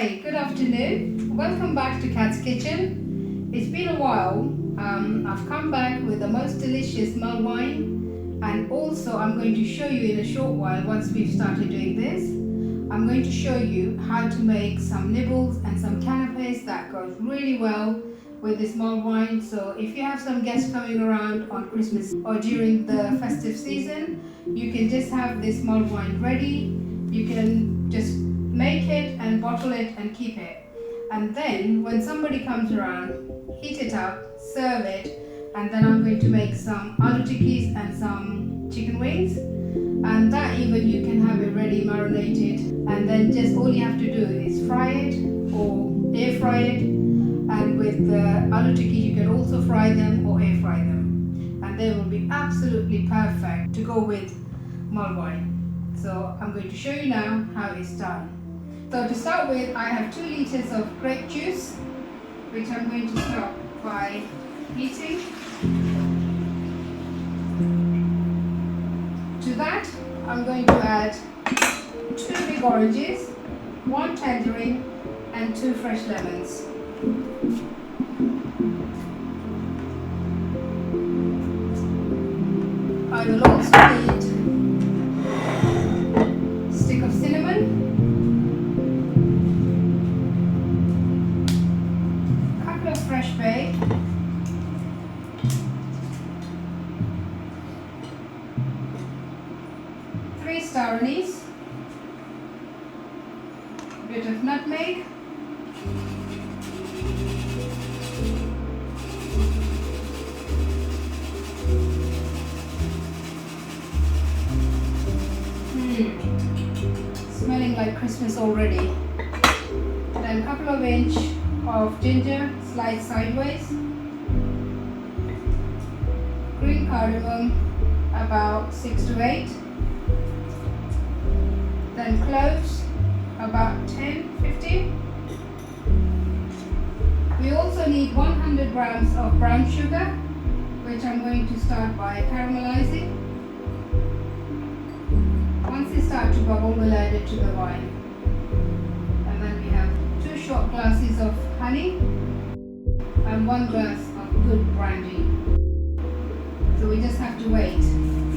Hi, good afternoon. Welcome back to Kat's Kitchen. It's been a while. I've come back with the most delicious mulled wine, and also I'm going to show you in a short while, once we've started doing this, I'm going to show you how to make some nibbles and some canapes that goes really well with this mulled wine. So if you have some guests coming around on Christmas or during the festive season, you can just have this mulled wine ready. You can just make it and bottle it and keep it. And then when somebody comes around, heat it up, serve it, and then I'm going to make some aloo tikkis and some chicken wings. And that even you can have it ready marinated, and then just all you have to do is fry it or air fry it. And with the aloo tikkis you can also fry them or air fry them, and they will be absolutely perfect to go with mulled wine. So I'm going to show you now how it's done. So to start with, I have 2 liters of grape juice, which I'm going to start by heating. To that, I'm going to add 2 big oranges, 1 tangerine, and 2 fresh lemons. I will also need a stick of cinnamon, a couple of fresh bay, three star anise, a bit of nutmeg, smelling like Christmas already. Then a couple of inch of ginger sliced sideways, green cardamom about 6 to 8, then cloves about 10-15. We also need 100 grams of brown sugar, which I'm going to start by caramelizing. Once they start to bubble, we'll add it to the wine. And then we have 2 short glasses of honey and 1 glass of good brandy. So we just have to wait.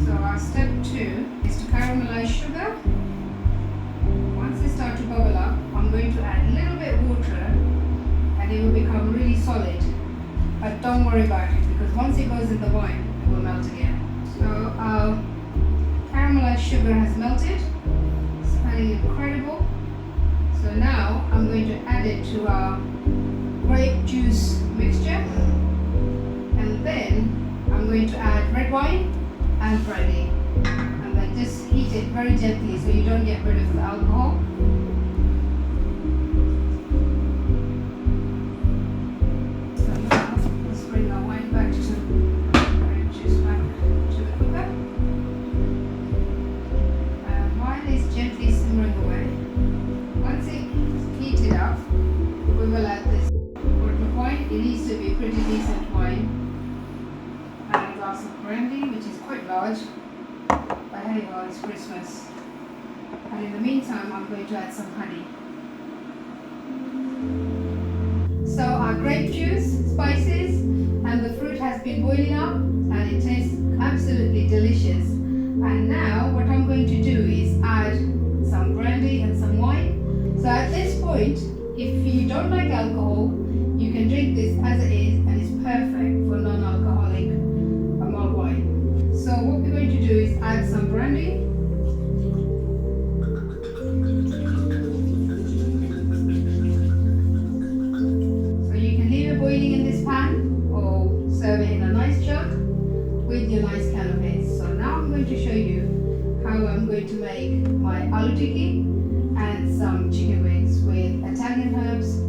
So our step 2 is to caramelize sugar. Once they start to bubble up, I'm going to add a little bit of water, and it will become really solid. But don't worry about it, because once it goes in the wine, it will melt again. So our caramelized sugar has melted, smelling incredible. So now I'm going to add it to our grape juice mixture, and then I'm going to add red wine and brandy, and then just heat it very gently so you don't get rid of the alcohol. So now let's bring our wine back to grape juice back to the cooker. Gently simmering away. Once it's heated up, we will add this bottle of wine. It needs to be pretty decent wine, and a glass of brandy, which is quite large, but hey ho, it's Christmas. And in the meantime, I'm going to add some honey. So our grape juice, spices, and the fruit has been boiling up, and it tastes absolutely delicious. And now what I'm going to do is add some brandy and some wine. So at this point, if you don't like alcohol, you can drink this as it is, and it's perfect for non-alcoholic mulled wine. So what we're going to do is add some brandy. So you can leave it boiling in this pan or serve it in a nice jug with your nice canapes. So now I'm going to show you how I'm going to make my aloo tikki and some chicken wings with Italian herbs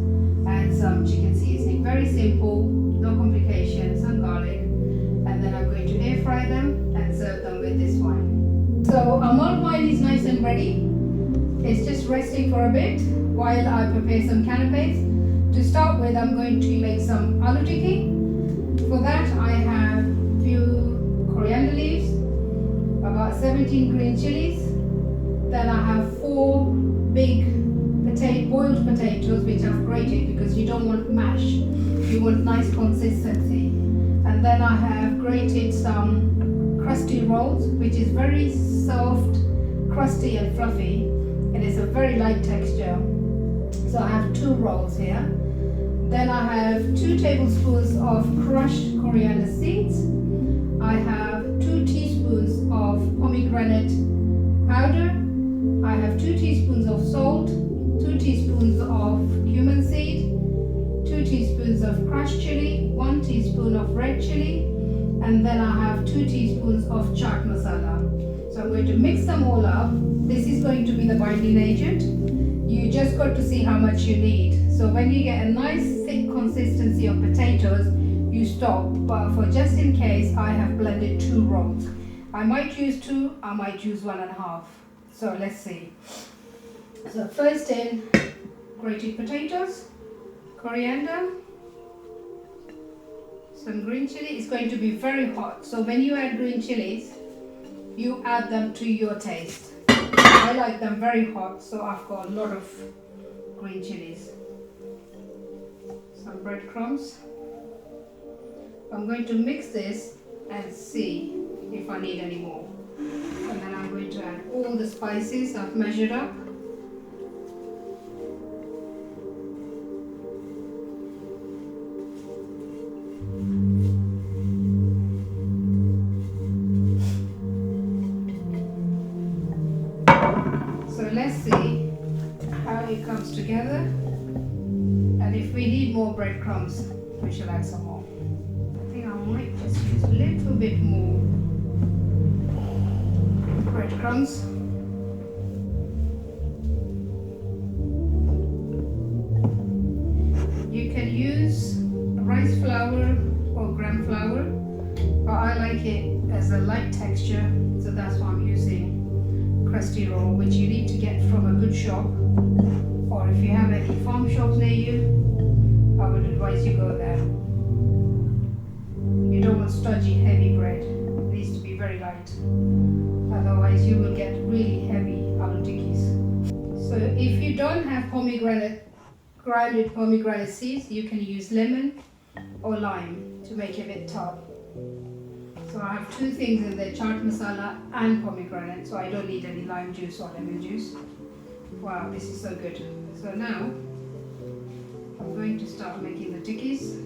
and some chicken seasoning. Very simple, no complications, some garlic, and then I'm going to air fry them and serve them with this wine. So our mulled wine is nice and ready. It's just resting for a bit while I prepare some canapes. To start with, I'm going to make some aloo tikki. For that, I have a few coriander leaves, about 17 green chilies. Then I have 4 big take boiled potatoes, which I've grated because you don't want mash, you want nice consistency. And then I have grated some crusty rolls, which is very soft, crusty and fluffy. It is a very light texture. So I have 2 rolls here. Then I have 2 tablespoons of crushed coriander seeds. I have 2 teaspoons of pomegranate powder. I have 2 teaspoons of salt, 2 teaspoons of cumin seed, 2 teaspoons of crushed chili, 1 teaspoon of red chili, and then I have 2 teaspoons of chaat masala. So I'm going to mix them all up. This is going to be the binding agent. You just got to see how much you need. So when you get a nice thick consistency of potatoes, you stop. But for just in case, I have blended 2 rolls. I might use 2, I might use 1.5. So let's see. So first in, grated potatoes, coriander, some green chili. It's going to be very hot. So when you add green chilies, you add them to your taste. I like them very hot, so I've got a lot of green chilies. Some breadcrumbs. I'm going to mix this and see if I need any more. And then I'm going to add all the spices I've measured up. So let's see how it comes together. And if we need more breadcrumbs, we shall add some more. I think I might just use a little bit more breadcrumbs. You can use rice flour or gram flour, but I like it as a light texture, so that's why I'm using crusty roll, which you need to get from a good shop, or if you have any farm shops near you, I would advise you go there. You don't want stodgy heavy bread, it needs to be very light, otherwise you will get really heavy aloo tikkis. So if you don't have grounded pomegranate seeds, you can use lemon or lime to make it a bit tart. So I have 2 things in there, chaat masala and pomegranate, so I don't need any lime juice or lemon juice. Wow, this is so good. So now I'm going to start making the tikkis.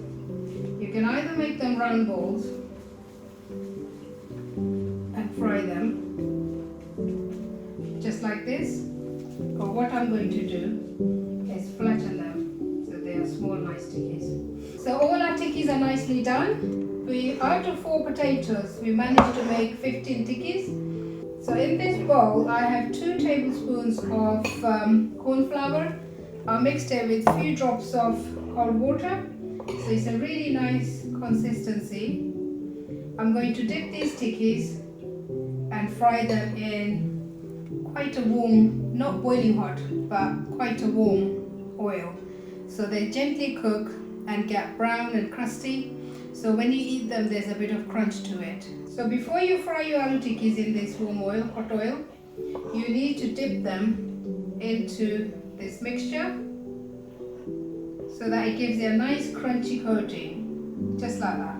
You can either make them round balls and fry them just like this, or what I'm going to do is flatten them so they are small nice tikkis. So all our tikkis are nicely done. Out of 4 potatoes, we managed to make 15 tikkis. So in this bowl, I have 2 tablespoons of corn flour. I mixed it with a few drops of cold water. So it's a really nice consistency. I'm going to dip these tikkis and fry them in quite a warm, not boiling hot, but quite a warm oil. So they gently cook and get brown and crusty. So when you eat them, there's a bit of crunch to it. So before you fry your aloo tikkis in this warm oil, hot oil, you need to dip them into this mixture so that it gives you a nice crunchy coating, just like that.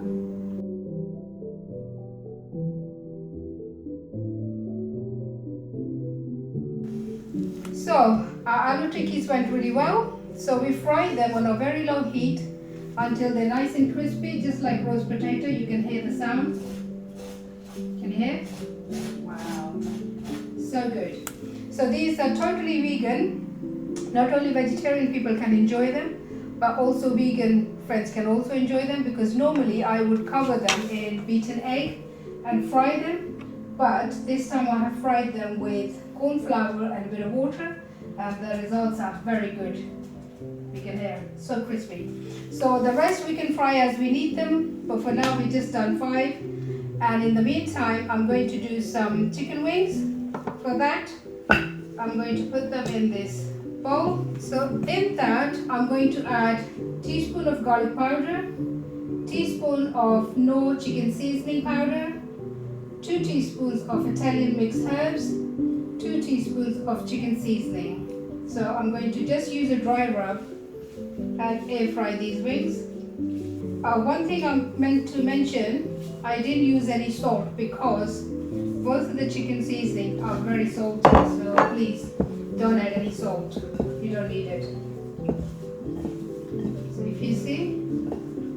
So our aloo tikkis went really well. So we fried them on a very low heat until they're nice and crispy, just like roast potato. You can hear the sound. Can you hear? Wow, so good. So these are totally vegan. Not only vegetarian people can enjoy them, but also vegan friends can also enjoy them, because normally I would cover them in beaten egg and fry them, but this time I have fried them with corn flour and a bit of water, and the results are very good. You can hear it, so crispy. So the rest we can fry as we need them, but for now we just done 5. And in the meantime, I'm going to do some chicken wings. For that, I'm going to put them in this bowl. So in that, I'm going to add teaspoon of garlic powder, teaspoon of no chicken seasoning powder, 2 teaspoons of Italian mixed herbs, 2 teaspoons of chicken seasoning. So I'm going to just use a dry rub and air fry these wings. One thing I meant to mention, I didn't use any salt because both of the chicken seasonings are very salty, so please don't add any salt. You don't need it. So if you see,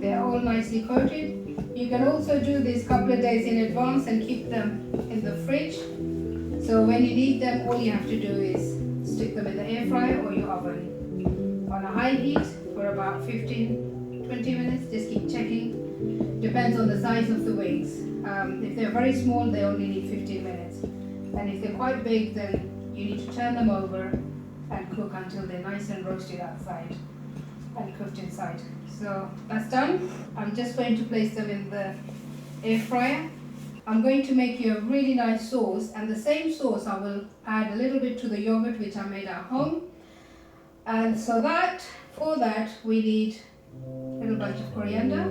they're all nicely coated. You can also do this a couple of days in advance and keep them in the fridge. So when you need them, all you have to do is stick them in the air fryer or your oven on a high heat for about 15-20 minutes. Just keep checking. Depends on the size of the wings. If they're very small, they only need 15 minutes. And if they're quite big, then you need to turn them over and cook until they're nice and roasted outside and cooked inside. So that's done. I'm just going to place them in the air fryer. I'm going to make you a really nice sauce, and the same sauce I will add a little bit to the yogurt which I made at home. And so for that we need a little bunch of coriander,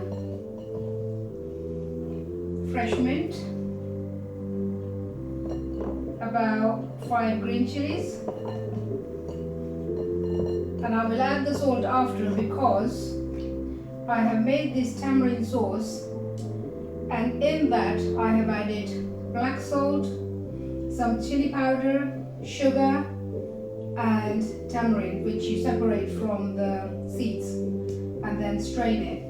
fresh mint, about 5 green chilies, and I will add the salt after because I have made this tamarind sauce, and in that I have added black salt, some chili powder, sugar and tamarind, which you separate from the seeds and then strain it.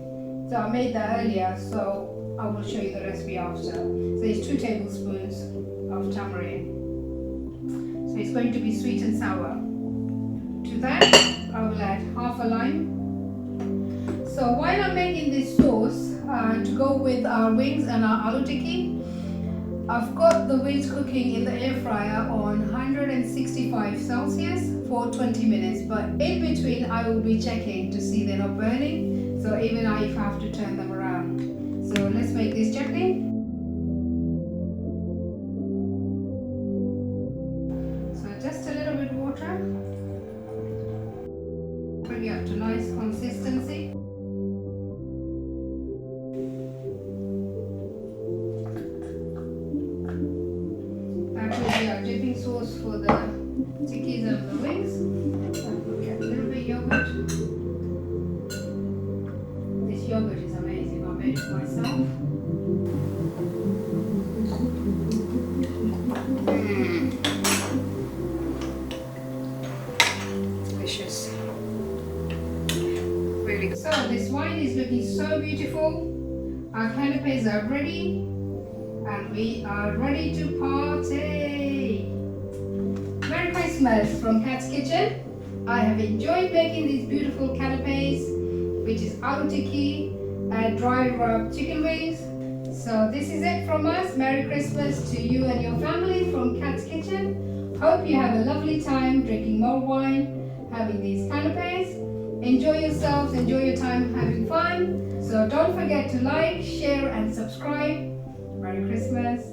So I made that earlier, so I will show you the recipe after. So it's 2 tablespoons of tamarind. So it's going to be sweet and sour. To that I will add half a lime. So while I'm making this sauce to go with our wings and our aloo tikki, I've got the wings cooking in the air fryer on 165 Celsius for 20 minutes, but in between I will be checking to see they're not burning, so even if I have to turn them around. So let's make this chutney. So just a little bit water, bring it up to nice consistency. Our dipping sauce for the tikkis and the wings. We'll get a little bit yogurt. This yogurt is amazing. I made it myself. Delicious. Really good. So this wine is looking so beautiful. Our canapes are ready. And we are ready to party! Merry Christmas from Kat's Kitchen. I have enjoyed making these beautiful canapes, which is aloo tikki and dry rub chicken wings. So this is it from us. Merry Christmas to you and your family from Kat's Kitchen. Hope you have a lovely time drinking more wine, having these canapes. Enjoy yourselves, enjoy your time having fun. So don't forget to like, share and subscribe. Merry Christmas.